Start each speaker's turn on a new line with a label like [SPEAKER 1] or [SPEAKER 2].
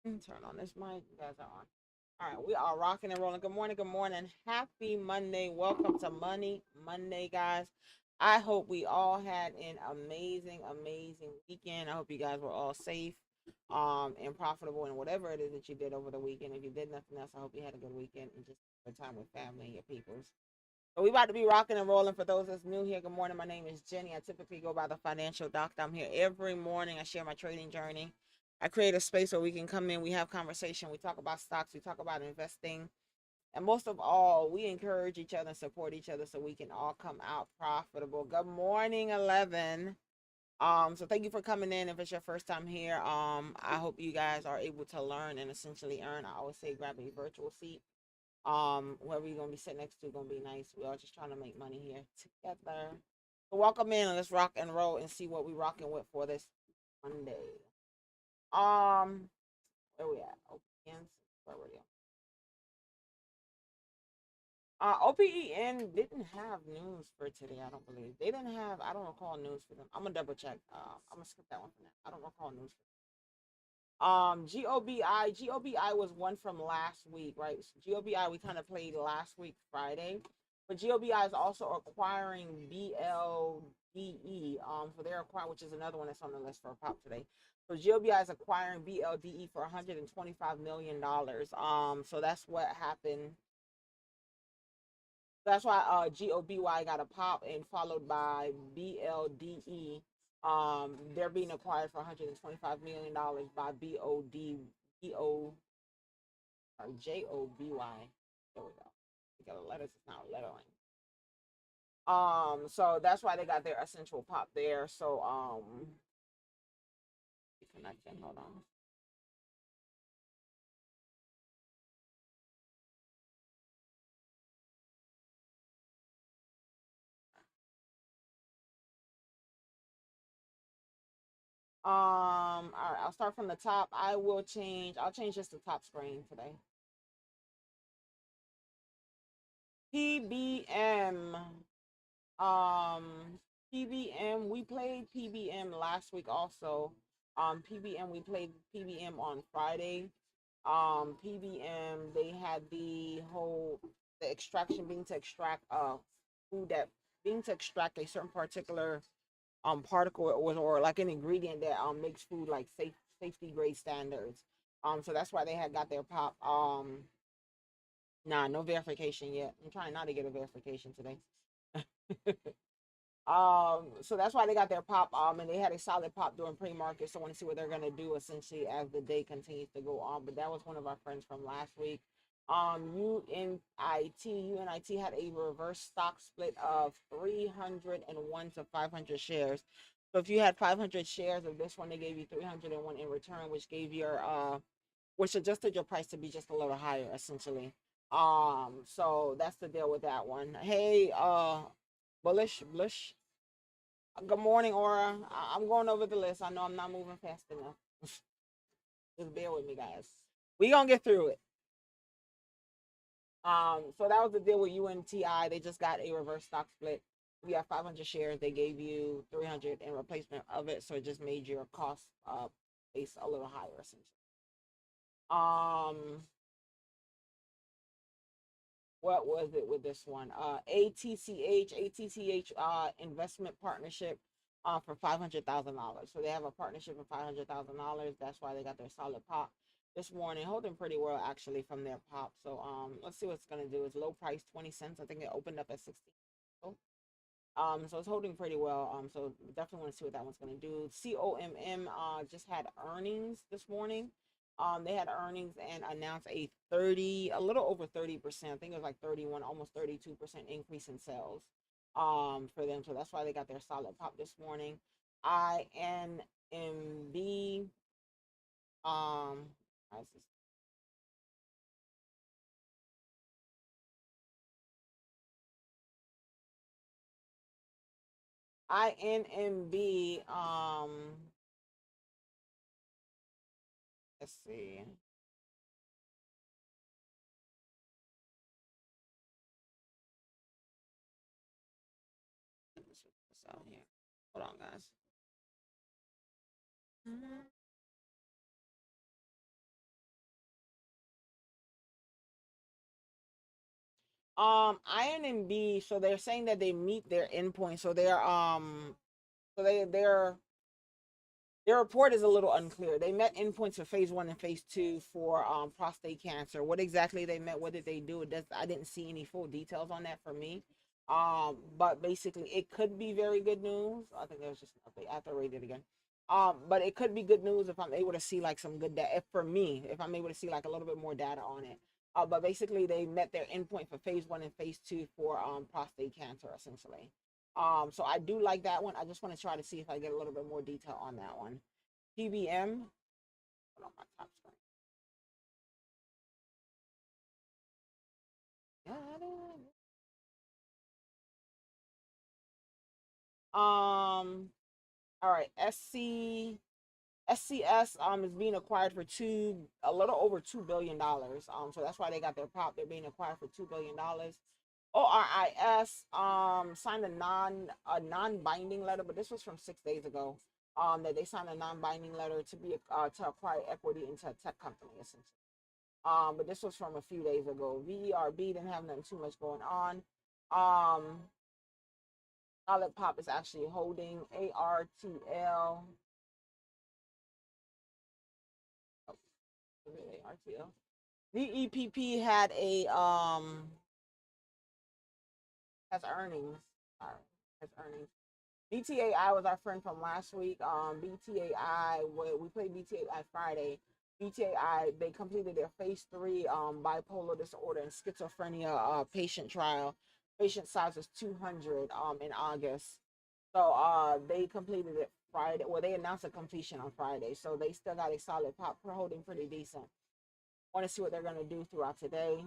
[SPEAKER 1] Turn on this mic. You guys are on. All right, we are rocking and rolling. Good morning, good morning. Happy Monday. Welcome to Money Monday, guys. I hope we all had an amazing, amazing weekend. I hope you guys were all safe, and profitable in whatever it is that you did over the weekend. If you did nothing else, I hope you had a good weekend and just a time with family and your peoples. So we about to be rocking and rolling. For those that's new here, good morning. My name is Jenny. I typically go by the Financial Doctor. I'm here every morning. I share my trading journey. I create a space where we can come in, we have conversation, we talk about stocks, we talk about investing, and most of all, we encourage each other and support each other so we can all come out profitable. Good morning, 11. So thank you for coming in. If it's your first time here, I hope you guys are able to learn and essentially earn. I always say grab a virtual seat. Whoever you're gonna be sitting next to gonna be nice. We are just trying to make money here together. So welcome in and let's rock and roll and see what we rocking with for this Monday. Um, where we at? OPN. Where were they? OPEN didn't have news for today. I don't believe they didn't have. I don't recall news for them. I'm gonna double check. I'm gonna skip that one for now. I don't recall news. GOBI was one from last week, right? So GOBI we kind of played last week Friday, but GOBI is also acquiring BLDE. So they're acquiring, which is another one that's on the list for a pop today. So GOBI is acquiring BLDE for $125 million. So that's what happened. That's why GOBY got a pop and followed by BLDE. They're being acquired for $125 million by BO or JOBY. There we go. We got the letters. It's not lettering. So that's why they got their essential pop there. So connecting. Hold on. All right, I'll start from the top. I'll change just the top screen today. PBM. Um, PBM. We played PBM last week also. PBM. We played PBM on Friday. PBM. They had the extraction being to extract food that being to extract a certain particular particle or like an ingredient that makes food like safety grade standards. So that's why they had got their pop. Nah, no verification yet. I'm trying not to get a verification today. So that's why they got their pop. And they had a solid pop during pre-market. So I want to see what they're gonna do essentially as the day continues to go on. But that was one of our friends from last week. UNIT had a reverse stock split of 301 to 500 shares. So if you had 500 shares of this one, they gave you 301 in return, which gave your which adjusted your price to be just a little higher essentially. So that's the deal with that one. Hey, Bullish. Good morning, Aura. I'm going over the list. I know I'm not moving fast enough. Just bear with me, guys. We gonna get through it. So that was the deal with UNTI. They just got a reverse stock split. We have 500 shares. They gave you 300 in replacement of it, so it just made your cost base a little higher, essentially. Um, what was it with this one? ATCH investment partnership for $500,000. So they have a partnership of $500,000. That's why they got their solid pop this morning, holding pretty well actually from their pop. So let's see what it's gonna do. It's low price 20 cents. I think it opened up at 16. So it's holding pretty well. So definitely want to see what that one's gonna do. COMM just had earnings this morning. They had earnings and announced a little over 30%. I think it was like 31, almost 32% increase in sales. For them. So that's why they got their solid pop this morning. INMB. Um, INMB. Let's see. Let's put this out here. Hold on, guys. INB, so they're saying that they meet their endpoint. So their report is a little unclear. They met endpoints for phase one and phase two for prostate cancer. What exactly they met, what did they do? I didn't see any full details on that for me. But basically, it could be very good news. I think there was just an update. I have to rate it again. But it could be good news if I'm able to see like some good data. If for me, if I'm able to see like a little bit more data on it. But basically, they met their endpoint for phase one and phase two for prostate cancer, essentially. So I do like that one. I just want to try to see if I get a little bit more detail on that one. PBM, hold on my top screen. All right, SCS is being acquired for a little over $2 billion. So that's why they got their pop. They're being acquired for $2 billion. ORIS signed a non binding letter, but this was from 6 days ago. That they signed a non binding letter to acquire equity into a tech company essentially. But this was from a few days ago. VERB didn't have nothing too much going on. Um, Solid Pop is actually holding ARTL. Oh, ARTL. VEPP had a has earnings. Has earnings. BTAI was our friend from last week. BTAI, we played BTAI Friday. BTAI, they completed their phase three bipolar disorder and schizophrenia patient trial. Patient size was 200 in August. So they completed it Friday. Well, they announced a completion on Friday. So they still got a solid pop for holding pretty decent. Want to see what they're going to do throughout today.